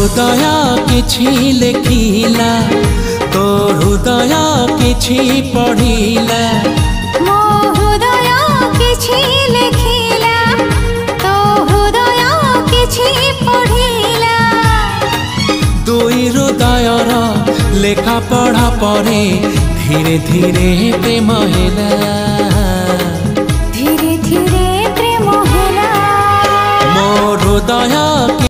हृदय किछि लेखिला तो हृदय किछि पढ़िला मो हृदय किछि लेखिला तो हृदय किछि पढ़िला दुई हृदयर लेखा पढ़ा परे धीरे धीरे प्रेम हैला धीरे धीरे प्रेम हैला मो हृदय